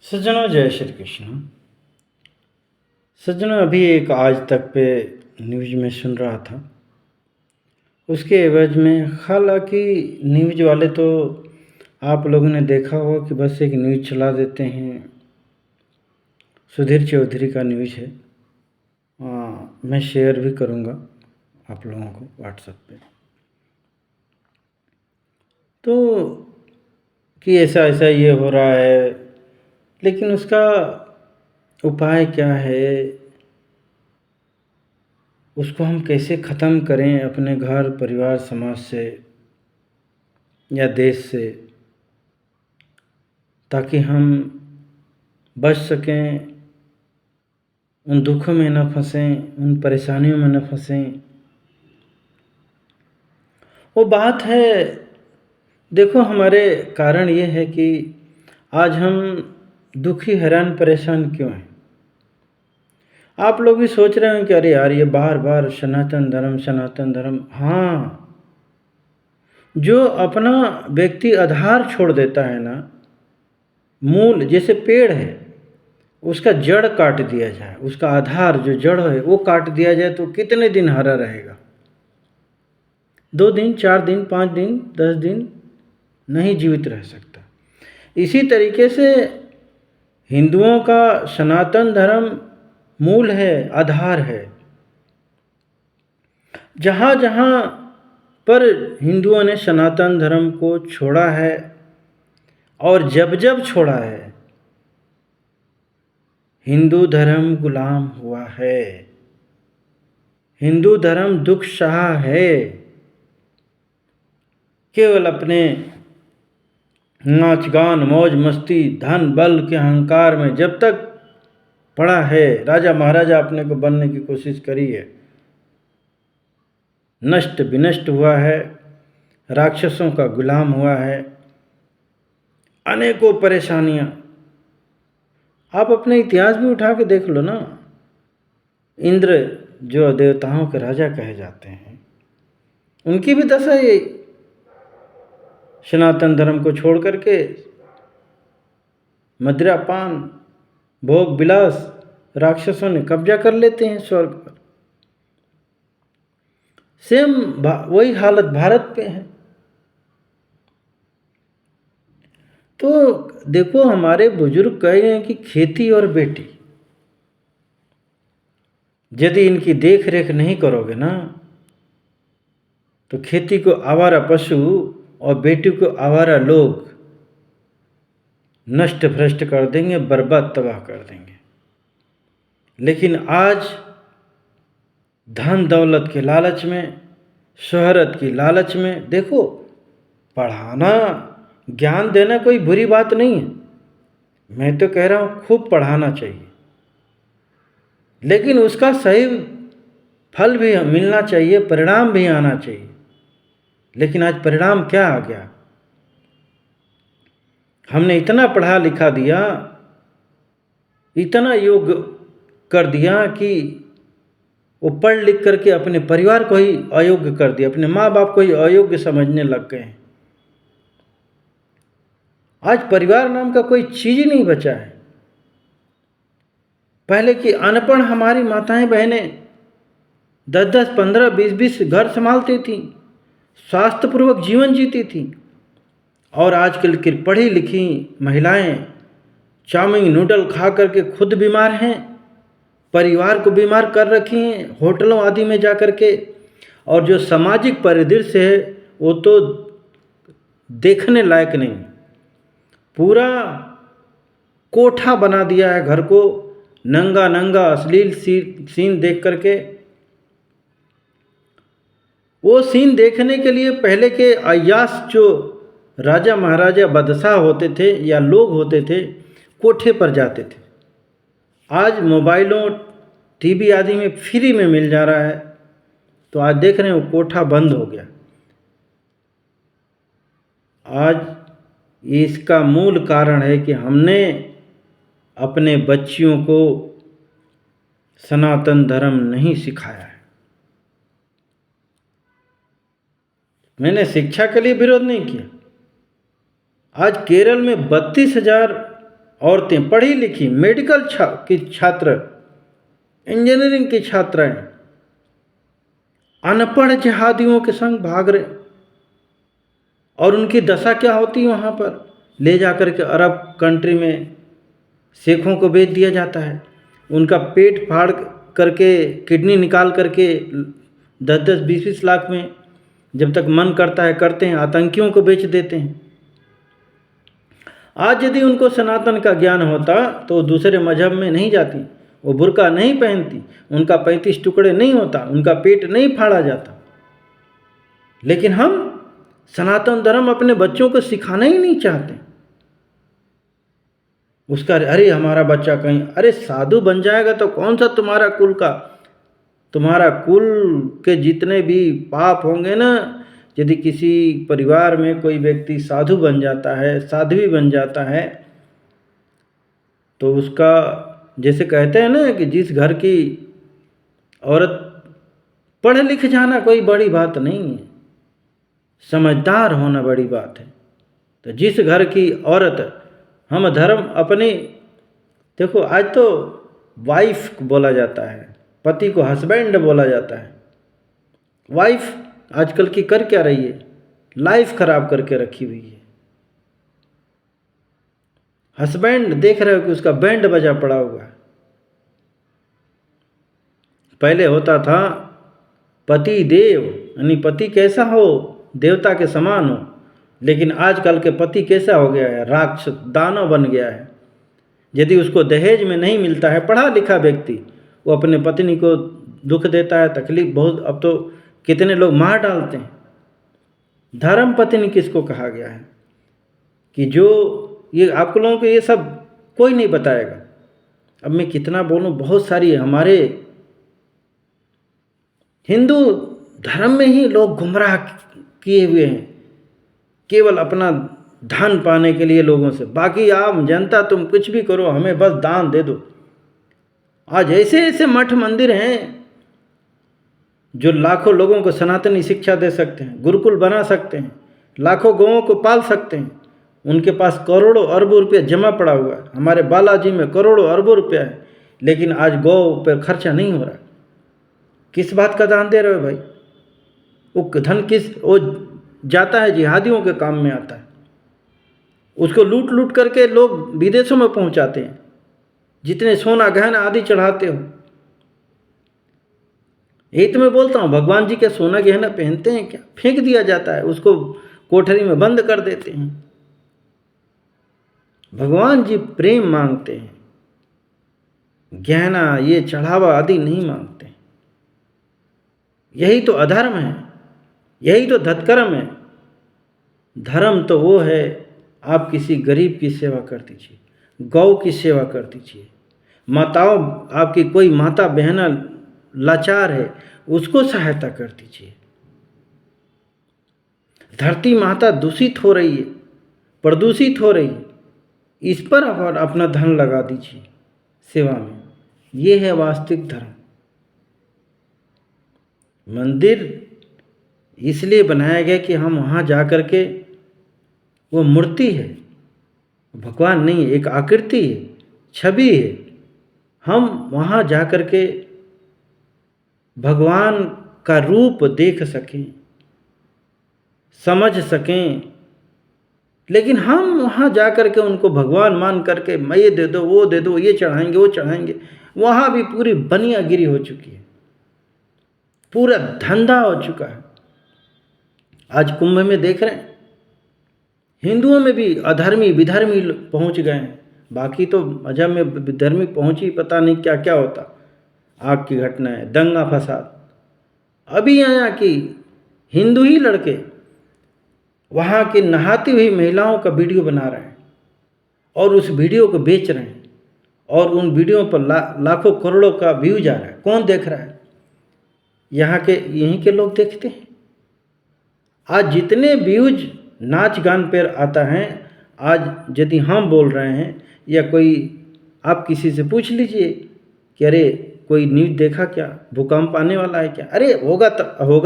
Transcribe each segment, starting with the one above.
सज्जनों, जय श्री कृष्ण। सज्जनों, अभी एक आज तक पे न्यूज़ में सुन रहा था। उसके एवज में, हालांकि न्यूज़ वाले तो आप लोगों ने देखा होगा कि बस एक न्यूज़ चला देते हैं। सुधीर चौधरी का न्यूज़ है। मैं शेयर भी करूंगा आप लोगों को व्हाट्सएप पे। तो कि ऐसा ऐसा ये हो रहा है, लेकिन उसका उपाय क्या है, उसको हम कैसे ख़त्म करें अपने घर परिवार समाज से या देश से, ताकि हम बच सकें, उन दुखों में न फंसें, उन परेशानियों में न फंसें। वो बात है, देखो हमारे कारण ये है कि आज हम दुखी हैरान परेशान क्यों हैं। आप लोग भी सोच रहे हैं कि अरे यार ये बार बार सनातन धर्म सनातन धर्म। हाँ, जो अपना व्यक्ति आधार छोड़ देता है ना, मूल जैसे पेड़ है, उसका जड़ काट दिया जाए, उसका आधार जो जड़ है वो काट दिया जाए तो कितने दिन हरा रहेगा? 2 दिन, 4 दिन, 5 दिन, 10 दिन नहीं जीवित रह सकता। इसी तरीके से हिंदुओं का सनातन धर्म मूल है, आधार है। जहाँ जहाँ पर हिंदुओं ने सनातन धर्म को छोड़ा है और जब जब छोड़ा है, हिंदू धर्म गुलाम हुआ है, हिंदू धर्म दुख सहा है। केवल अपने नाच गान मौज मस्ती धन बल के अहंकार में जब तक पड़ा है, राजा महाराजा अपने को बनने की कोशिश करी है, नष्ट विनष्ट हुआ है, राक्षसों का गुलाम हुआ है, अनेकों परेशानियां। आप अपने इतिहास भी उठा के देख लो ना। इंद्र जो देवताओं के राजा कहे जाते हैं, उनकी भी दशा यही, सनातन धर्म को छोड़ करके मदिरा पान भोग विलास राक्षसों ने कब्जा कर लेते हैं स्वर्ग पर। सेम वही हालत भारत पे है। तो देखो, हमारे बुजुर्ग कहे हैं कि खेती और बेटी, यदि इनकी देख रेख नहीं करोगे ना, तो खेती को आवारा पशु और बेटी को आवारा लोग नष्ट भ्रष्ट कर देंगे, बर्बाद तबाह कर देंगे। लेकिन आज धन दौलत के लालच में, शोहरत की लालच में, देखो पढ़ाना ज्ञान देना कोई बुरी बात नहीं है। मैं तो कह रहा हूँ खूब पढ़ाना चाहिए, लेकिन उसका सही फल भी मिलना चाहिए, परिणाम भी आना चाहिए। लेकिन आज परिणाम क्या आ गया? हमने इतना पढ़ा लिखा दिया, इतना योग्य कर दिया कि वो पढ़ लिख करके अपने परिवार को ही अयोग्य कर दिया, अपने माँ बाप को ही अयोग्य समझने लग गए हैं। आज परिवार नाम का कोई चीज ही नहीं बचा है। पहले की अनपढ़ हमारी माताएं बहनें 10-10, 15, 20-20 घर संभालती थी, स्वास्थ्यपूर्वक जीवन जीती थी। और आजकल की पढ़ी लिखी महिलाएं चाउमीन नूडल खा करके खुद बीमार हैं, परिवार को बीमार कर रखी हैं होटलों आदि में जा कर के। और जो सामाजिक परिदृश्य है वो तो देखने लायक नहीं। पूरा कोठा बना दिया है घर को, नंगा नंगा अश्लील सीन देख करके। वो सीन देखने के लिए पहले के अय्याश जो राजा महाराजा बादशाह होते थे या लोग होते थे, कोठे पर जाते थे। आज मोबाइलों टीवी आदि में फ्री में मिल जा रहा है, तो आज देख रहे हैं वो कोठा बंद हो गया। आज इसका मूल कारण है कि हमने अपने बच्चियों को सनातन धर्म नहीं सिखाया है। मैंने शिक्षा के लिए विरोध नहीं किया। आज केरल में 32,000 औरतें, पढ़ी लिखी, मेडिकल की छात्र, इंजीनियरिंग की छात्राएं अनपढ़ जिहादियों के संग भाग रहे, और उनकी दशा क्या होती है वहाँ पर, ले जाकर के अरब कंट्री में शेखों को बेच दिया जाता है। उनका पेट फाड़ करके, किडनी निकाल करके 10-10, 20-20 लाख में जब तक मन करता है करते हैं, आतंकियों को बेच देते हैं। आज यदि उनको सनातन का ज्ञान होता तो दूसरे मजहब में नहीं जाती, वो बुर्का नहीं पहनती, उनका 35 टुकड़े नहीं होता, उनका पेट नहीं फाड़ा जाता। लेकिन हम सनातन धर्म अपने बच्चों को सिखाना ही नहीं चाहते। उसका अरे हमारा बच्चा कहीं अरे साधु बन जाएगा तो कौन सा तुम्हारा कुल का, तुम्हारा कुल के जितने भी पाप होंगे ना, यदि किसी परिवार में कोई व्यक्ति साधु बन जाता है, साध्वी बन जाता है, तो उसका, जैसे कहते हैं ना कि जिस घर की औरत, पढ़ लिख जाना कोई बड़ी बात नहीं है, समझदार होना बड़ी बात है। तो जिस घर की औरत, हम धर्म अपने, देखो आज तो वाइफ बोला जाता है, पति को हस्बैंड बोला जाता है। वाइफ आजकल की कर क्या रही है, लाइफ खराब करके रखी हुई है। हस्बैंड देख रहे हो कि उसका बैंड बजा पड़ा हुआ है। पहले होता था पति देव, यानी पति कैसा हो, देवता के समान हो, लेकिन आजकल के पति कैसा हो गया है, राक्षस, दानव बन गया है। यदि उसको दहेज में नहीं मिलता है, पढ़ा लिखा व्यक्ति, वो अपने पत्नी को दुख देता है, तकलीफ बहुत, अब तो कितने लोग मार डालते हैं। धर्म पत्नी किसको कहा गया है, कि जो ये आप लोगों को ये सब कोई नहीं बताएगा। अब मैं कितना बोलूं, बहुत सारी हमारे हिंदू धर्म में ही लोग गुमराह किए हुए हैं, केवल अपना धन पाने के लिए लोगों से। बाकी आम जनता तुम कुछ भी करो, हमें बस दान दे दो। आज ऐसे ऐसे मठ मंदिर हैं जो लाखों लोगों को सनातनी शिक्षा दे सकते हैं, गुरुकुल बना सकते हैं, लाखों गौओं को पाल सकते हैं। उनके पास करोड़ों अरबों रुपया जमा पड़ा हुआ है। हमारे बालाजी में करोड़ों अरबों रुपया है, लेकिन आज गौ पर खर्चा नहीं हो रहा। किस बात का दान दे रहे हो भाई? वो धन वो जाता है जिहादियों के काम में आता है। उसको लूट लूट करके लोग विदेशों में पहुंचाते हैं, जितने सोना गहना आदि चढ़ाते हो। यही तो मैं बोलता हूँ, भगवान जी के सोना गहना पहनते हैं क्या? फेंक दिया जाता है, उसको कोठरी में बंद कर देते हैं। भगवान जी प्रेम मांगते हैं, गहना ये चढ़ावा आदि नहीं मांगते। यही तो अधर्म है, यही तो धतकर्म है। धर्म तो वो है, आप किसी गरीब की सेवा कर दीजिए, गौ की सेवा कर दीजिए, माताओं, आपकी कोई माता बहना लाचार है, उसको सहायता कर दीजिए। धरती माता दूषित हो रही है, प्रदूषित हो रही है, इस पर अपना धन लगा दीजिए सेवा में। ये है वास्तविक धर्म। मंदिर इसलिए बनाया गया कि हम वहाँ जा कर के, वो मूर्ति है, भगवान नहीं है, एक आकृति है, छवि है। हम वहाँ जा कर के भगवान का रूप देख सकें, समझ सकें। लेकिन हम वहाँ जा कर के उनको भगवान मान करके, मैं ये दे दो, वो दे दो, ये चढ़ाएंगे, वो चढ़ाएंगे, वहाँ भी पूरी बनियागिरी हो चुकी है, पूरा धंधा हो चुका है। आज कुंभ में देख रहे हैं, हिंदुओं में भी अधर्मी विधर्मी पहुंच गए हैं। बाकी तो मजहब में विधर्मी पहुंची, पता नहीं क्या क्या होता। आग की घटना है, दंगा फसाद। अभी आया कि हिंदू ही लड़के वहाँ की नहाती हुई महिलाओं का वीडियो बना रहे हैं और उस वीडियो को बेच रहे हैं, और उन वीडियो पर लाखों करोड़ों का व्यूज आ रहा है। कौन देख रहा है? यहाँ के, यहीं के लोग देखते हैं। आज जितने व्यूज नाच गान पर आता है, आज यदि हम बोल रहे हैं या कोई, आप किसी से पूछ लीजिए कि अरे कोई न्यूज़ देखा क्या, भूकंप आने वाला है क्या? अरे होगा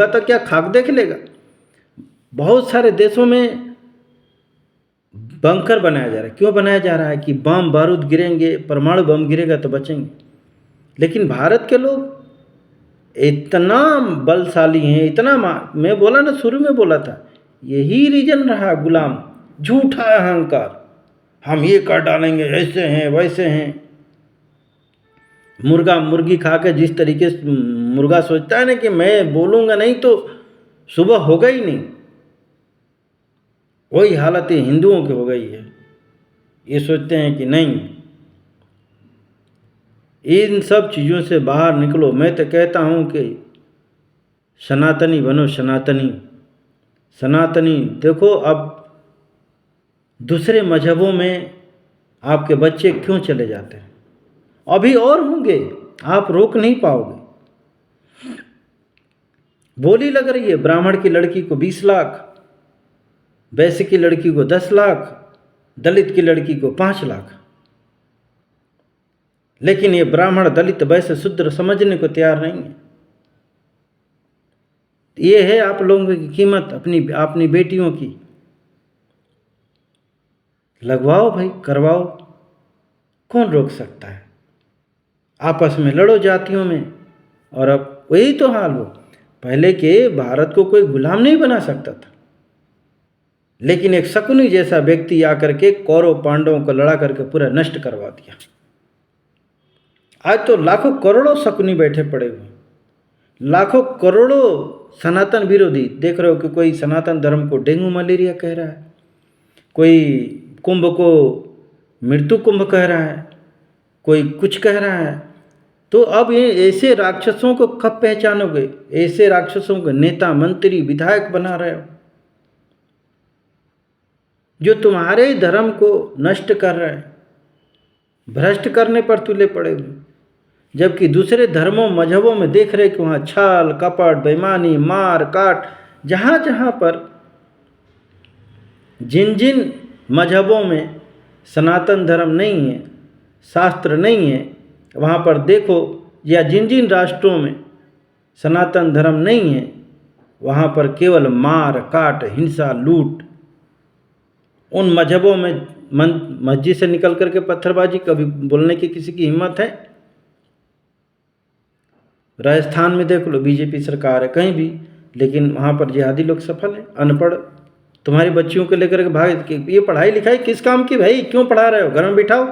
तो क्या खाक देख लेगा। बहुत सारे देशों में बंकर बनाया जा रहा है। क्यों बनाया जा रहा है? कि बम बारूद गिरेंगे, परमाणु बम गिरेगा तो बचेंगे। लेकिन भारत के लोग इतना बलशाली हैं, इतना मैं बोला ना, शुरू में बोला था, यही रीजन रहा गुलाम, झूठा अहंकार। हम ये कर डालेंगे, ऐसे हैं वैसे हैं। मुर्गा मुर्गी खा के जिस तरीके से मुर्गा सोचता है ना कि मैं बोलूँगा नहीं तो सुबह होगा ही नहीं, वही हालत ये हिंदुओं की हो गई है। ये सोचते हैं कि नहीं, इन सब चीज़ों से बाहर निकलो। मैं तो कहता हूँ कि सनातनी बनो, सनातनी। सनातनी देखो, अब दूसरे मजहबों में आपके बच्चे क्यों चले जाते हैं? अभी और होंगे, आप रोक नहीं पाओगे। बोली लग रही है, ब्राह्मण की लड़की को 20 लाख, वैश्य की लड़की को 10 लाख, दलित की लड़की को 5 लाख। लेकिन ये ब्राह्मण, दलित, वैश्य, शूद्र समझने को तैयार नहीं है। ये है आप लोगों की कीमत अपनी बेटियों की। लगवाओ भाई, करवाओ, कौन रोक सकता है? आपस में लड़ो जातियों में। और अब वही तो हाल हो। पहले के भारत को कोई गुलाम नहीं बना सकता था, लेकिन एक शकुनी जैसा व्यक्ति आकर के कौरव पांडवों को लड़ा करके पूरा नष्ट करवा दिया। आज तो लाखों करोड़ों शकुनी बैठे पड़े हुए, लाखों करोड़ों सनातन विरोधी। देख रहे हो कि कोई सनातन धर्म को डेंगू मलेरिया कह रहा है, कोई कुंभ को मृत्यु कुंभ कह रहा है, कोई कुछ कह रहा है। तो अब ये ऐसे राक्षसों को कब पहचानोगे? ऐसे राक्षसों को नेता, मंत्री, विधायक बना रहे हो, जो तुम्हारे धर्म को नष्ट कर रहे हैं, भ्रष्ट करने पर तुले पड़े हुए। जबकि दूसरे धर्मों, मजहबों में देख रहे कि वहाँ छल कपट, बेईमानी, मार काट, जहाँ जहाँ पर जिन जिन मजहबों में सनातन धर्म नहीं है, शास्त्र नहीं है, वहाँ पर देखो, या जिन जिन राष्ट्रों में सनातन धर्म नहीं है, वहाँ पर केवल मार काट, हिंसा, लूट। उन मजहबों में मस्जिद से निकल करके पत्थरबाजी कभी बोलने की किसी की हिम्मत है? राजस्थान में देख लो, बीजेपी सरकार है कहीं भी, लेकिन वहाँ पर जिहादी लोग सफल हैं। अनपढ़ तुम्हारी बच्चियों को लेकर के भाग, ये पढ़ाई लिखाई किस काम की भाई? क्यों पढ़ा रहे हो? घर में बिठाओ।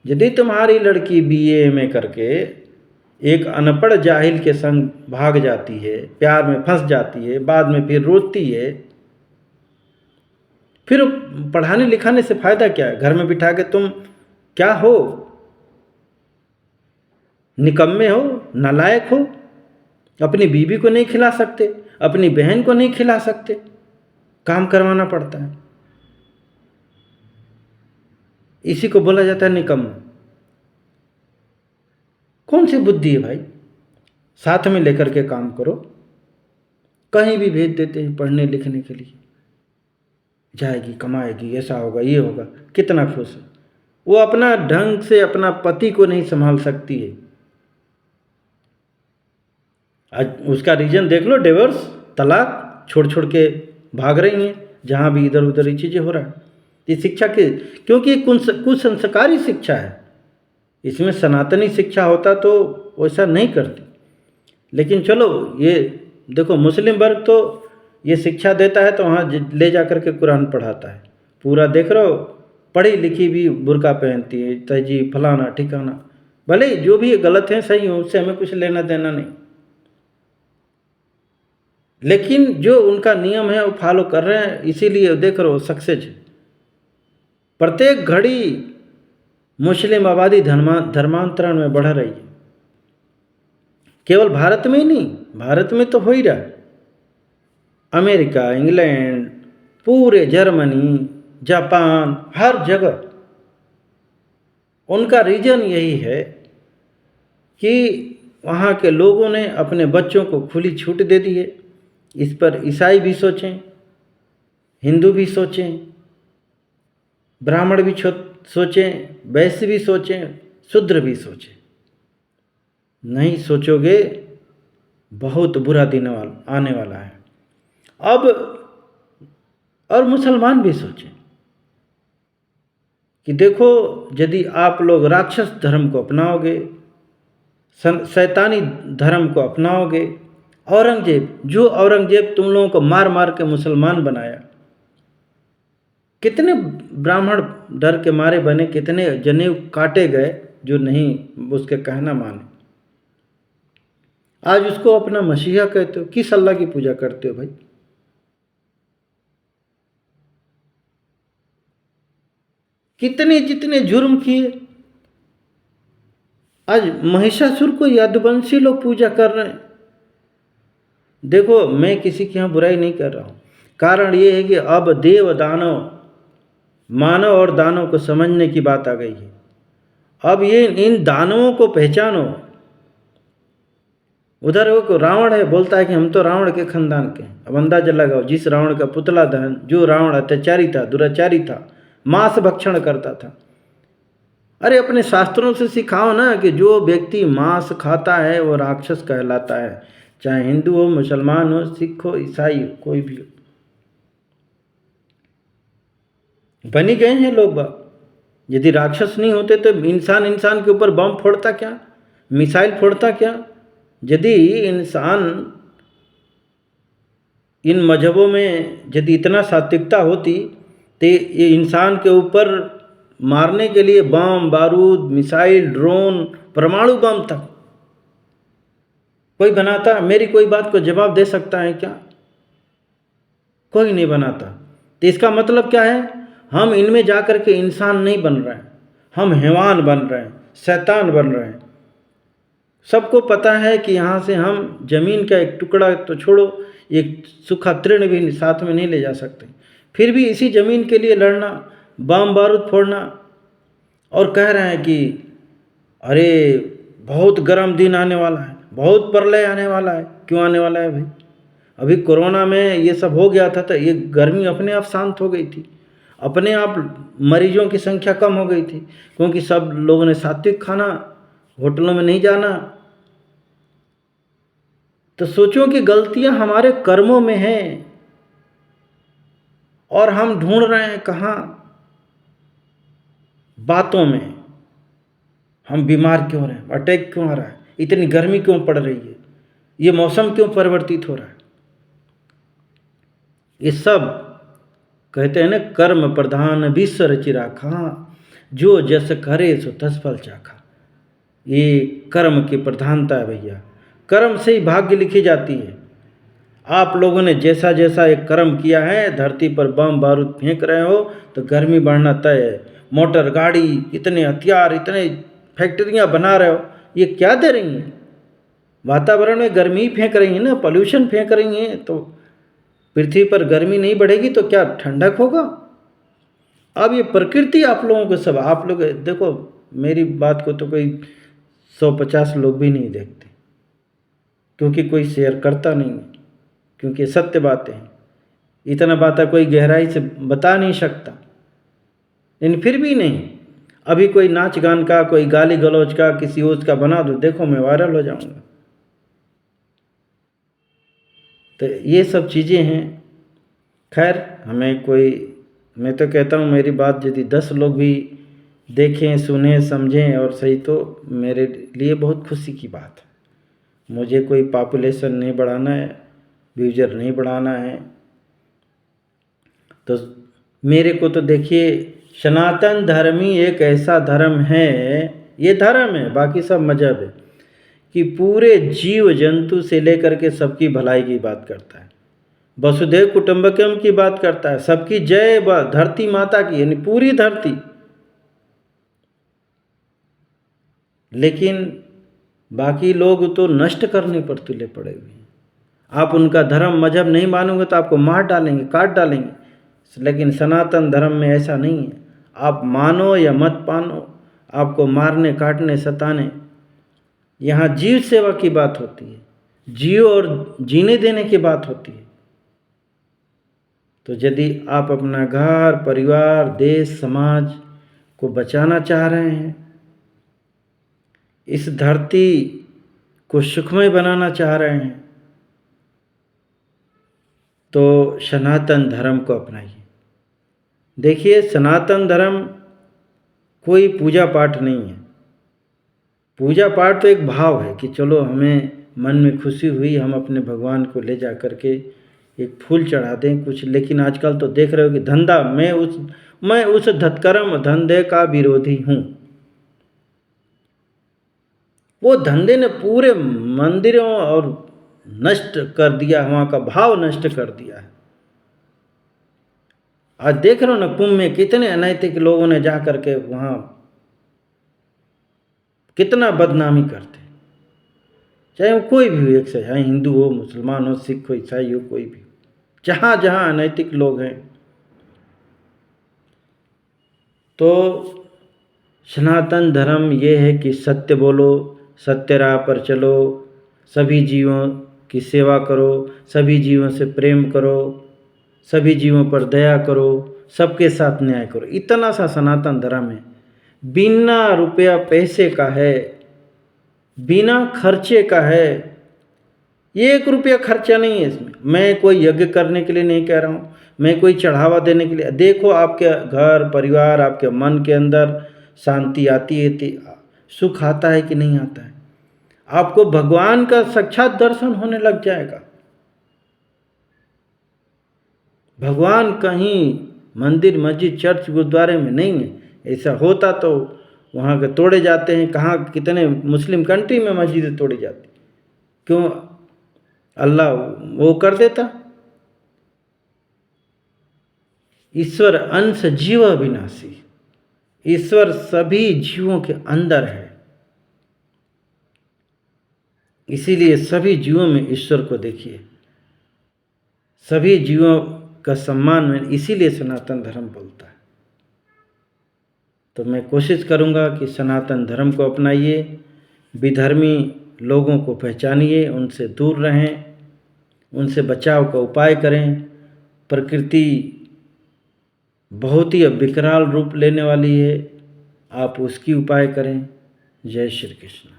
यदि तुम्हारी लड़की बीए में करके एक अनपढ़ जाहिल के संग भाग जाती है, प्यार में फंस जाती है, बाद में फिर रोती है, फिर पढ़ाने लिखाने से फायदा क्या है? घर में बिठा के तुम क्या हो? निकम्मे हो, नालायक हो। अपनी बीवी को नहीं खिला सकते, अपनी बहन को नहीं खिला सकते, काम करवाना पड़ता है। इसी को बोला जाता है निकम्मा। कौन सी बुद्धि है भाई? साथ में लेकर के काम करो। कहीं भी भेज देते हैं पढ़ने लिखने के लिए, जाएगी, कमाएगी, ऐसा होगा, ये होगा, कितना खुश है। वो अपना ढंग से अपना पति को नहीं संभाल सकती है। आज उसका रीजन देख लो, डिवोर्स, तलाक, छोड़ छोड़ के भाग रही हैं जहाँ भी इधर उधर ये चीज़ें हो रहा है। ये शिक्षा के, क्योंकि कुसंस्कारी शिक्षा है। इसमें सनातनी शिक्षा होता तो वैसा नहीं करती। लेकिन चलो, ये देखो, मुस्लिम वर्ग तो ये शिक्षा देता है तो वहाँ ले जा कर के कुरान पढ़ाता है। पूरा देख रहे हो, पढ़ी लिखी भी बुर्का पहनती है, तहजीब, फलाना ठिकाना। भले जो भी गलत है सही हो, उससे हमें कुछ लेना देना नहीं, लेकिन जो उनका नियम है वो फॉलो कर रहे हैं। इसीलिए देख रहे हो सक्सेस है। प्रत्येक घड़ी मुस्लिम आबादी धर्मांतरण में बढ़ रही है। केवल भारत में ही नहीं, भारत में तो हो ही रहा है। अमेरिका, इंग्लैंड, पूरे जर्मनी, जापान, हर जगह उनका रीजन यही है कि वहाँ के लोगों ने अपने बच्चों को खुली छूट दे दी है। इस पर ईसाई भी सोचें, हिंदू भी सोचें, ब्राह्मण भी सोचें, वैश्य भी सोचें, शूद्र भी सोचें। नहीं सोचोगे, बहुत बुरा दिन आने वाला है। अब और मुसलमान भी सोचें। कि देखो, यदि आप लोग राक्षस धर्म को अपनाओगे, शैतानी धर्म को अपनाओगे, औरंगजेब तुम लोगों को मार मार के मुसलमान बनाया, कितने ब्राह्मण डर के मारे बने, कितने जनेऊ काटे गए जो नहीं उसके कहना माने। आज उसको अपना मसीहा कहते हो, किस अल्लाह की पूजा करते हो भाई? कितने जितने जुर्म किए, आज महिषासुर को यदुवंशी लोग पूजा कर रहे हैं। देखो, मैं किसी के यहाँ बुराई नहीं कर रहा हूँ, कारण ये है कि अब देव दानव, मानव और दानव को समझने की बात आ गई है। अब ये इन दानवों को पहचानो। उधर वो को रावण है, बोलता है कि हम तो रावण के खानदान के हैं। अब अंदाजा लगाओ, जिस रावण का पुतला दहन, जो रावण अत्याचारी था, दुराचारी था, मांस भक्षण करता था। अरे अपने शास्त्रों से सिखाओ ना कि जो व्यक्ति मांस खाता है वो राक्षस कहलाता है, चाहे हिंदू हो, मुसलमान हो, सिख हो, ईसाई हो, कोई भी हो। बनी गए हैं लोग बाग। यदि राक्षस नहीं होते तो इंसान के ऊपर बम फोड़ता क्या, मिसाइल फोड़ता क्या? यदि इंसान, इन मजहबों में यदि इतना सात्विकता होती तो ये इंसान के ऊपर मारने के लिए बम, बारूद, मिसाइल, ड्रोन, परमाणु बम तक कोई बनाता? मेरी कोई बात को जवाब दे सकता है क्या? कोई नहीं बनाता। तो इसका मतलब क्या है? हम इनमें जाकर के इंसान नहीं बन रहे हैं, हम हैवान बन रहे हैं, शैतान बन रहे हैं। सबको पता है कि यहाँ से हम जमीन का एक टुकड़ा तो छोड़ो, एक सूखा तृण भी साथ में नहीं ले जा सकते, फिर भी इसी जमीन के लिए लड़ना, बम बारूद फोड़ना, और कह रहे हैं कि अरे बहुत गर्म दिन आने वाला है, बहुत प्रलय आने वाला है। क्यों आने वाला है भाई? अभी कोरोना में ये सब हो गया था तो ये गर्मी अपने आप शांत हो गई थी, अपने आप मरीजों की संख्या कम हो गई थी, क्योंकि सब लोगों ने सात्विक खाना, होटलों में नहीं जाना। तो सोचो कि गलतियां हमारे कर्मों में हैं और हम ढूंढ रहे हैं कहाँ? बातों में। हम बीमार क्यों रहे हैं, अटैक क्यों आ रहा है, इतनी गर्मी क्यों पड़ रही है, ये मौसम क्यों परिवर्तित हो रहा है? ये सब कहते हैं ना, कर्म प्रधान विश्व रचि राखा, जो जस करे सो तस फल चाखा। ये कर्म की प्रधानता है भैया, कर्म से ही भाग्य लिखी जाती है। आप लोगों ने जैसा जैसा एक कर्म किया है, धरती पर बम बारूद फेंक रहे हो तो गर्मी बढ़ना तय है। मोटर गाड़ी, इतने हथियार, इतने फैक्ट्रियां बना रहे हो, ये क्या दे रही हैं? वातावरण में गर्मी फेंक रही हैं ना, पॉल्यूशन फेंक रही हैं, तो पृथ्वी पर गर्मी नहीं बढ़ेगी तो क्या ठंडक होगा? अब ये प्रकृति आप लोगों को सब, आप लोग देखो, मेरी बात को तो कोई 150 लोग भी नहीं देखते, क्योंकि कोई शेयर करता नहीं है, क्योंकि सत्य बातें हैं। इतना बात कोई गहराई से बता नहीं सकता, लेकिन फिर भी नहीं, अभी कोई नाच गान का, कोई गाली गलौज का, किसी ओज का बना दो, देखो मैं वायरल हो जाऊंगा। तो ये सब चीज़ें हैं। खैर, मैं तो कहता हूँ, मेरी बात यदि 10 लोग भी देखें, सुने, समझें और सही, तो मेरे लिए बहुत खुशी की बात है। मुझे कोई पॉपुलेशन नहीं बढ़ाना है, व्यूजर नहीं बढ़ाना है। तो मेरे को तो देखिए, सनातन धर्म ही एक ऐसा धर्म है, ये धर्म है, बाकी सब मजहब है, कि पूरे जीव जंतु से लेकर के सबकी भलाई की बात करता है, वसुधैव कुटुंबकम की बात करता है, सबकी जय धरती माता की, यानी पूरी धरती। लेकिन बाकी लोग तो नष्ट करने पर तुले पड़े हुए हैं। आप उनका धर्म मजहब नहीं मानोगे तो आपको मार डालेंगे, काट डालेंगे। लेकिन सनातन धर्म में ऐसा नहीं है, आप मानो या मत मानो, आपको मारने, काटने, सताने, यहाँ जीव सेवा की बात होती है, जीव और जीने देने की बात होती है। तो यदि आप अपना घर, परिवार, देश, समाज को बचाना चाह रहे हैं, इस धरती को सुखमय बनाना चाह रहे हैं, तो सनातन धर्म को अपनाइए। देखिए, सनातन धर्म कोई पूजा पाठ नहीं है। पूजा पाठ तो एक भाव है कि चलो हमें मन में खुशी हुई, हम अपने भगवान को ले जा कर के एक फूल चढ़ा दें कुछ। लेकिन आजकल तो देख रहे हो कि धंधा, मैं उस धतकर्म धंधे का विरोधी हूँ। वो धंधे ने पूरे मंदिरों और नष्ट कर दिया, वहाँ का भाव नष्ट कर दिया है। आज देख रहे हो ना, कुंभ में कितने अनैतिक लोगों ने जा करके वहाँ कितना बदनामी करते, चाहे वो कोई भी हो, एक से चाहे हिंदू हो, मुसलमान हो, सिख हो, ईसाई हो, कोई भी, जहाँ जहाँ अनैतिक लोग हैं। तो सनातन धर्म ये है कि सत्य बोलो, सत्य राह पर चलो, सभी जीवों की सेवा करो, सभी जीवों से प्रेम करो, सभी जीवों पर दया करो, सबके साथ न्याय करो। इतना सा सनातन धर्म है, बिना रुपया पैसे का है, बिना खर्चे का है। 1 रुपया खर्चा नहीं है इसमें। मैं कोई यज्ञ करने के लिए नहीं कह रहा हूँ, मैं कोई चढ़ावा देने के लिए। देखो आपके घर परिवार, आपके मन के अंदर शांति आती है, सुख आता है कि नहीं आता है? आपको भगवान का साक्षात दर्शन होने लग जाएगा। भगवान कहीं मंदिर मस्जिद चर्च गुरुद्वारे में नहीं है। ऐसा होता तो वहाँ के तोड़े जाते हैं। कहाँ कितने मुस्लिम कंट्री में मस्जिदें तोड़ी जाती, क्यों? अल्लाह वो कर देता। ईश्वर अंश जीव अविनाशी, ईश्वर सभी जीवों के अंदर है। इसीलिए सभी जीवों में ईश्वर को देखिए, सभी जीवों का सम्मान में, इसीलिए सनातन धर्म बोलता है। तो मैं कोशिश करूंगा कि सनातन धर्म को अपनाइए, विधर्मी लोगों को पहचानिए, उनसे दूर रहें, उनसे बचाव का उपाय करें। प्रकृति बहुत ही विकराल रूप लेने वाली है, आप उसकी उपाय करें। जय श्री कृष्ण।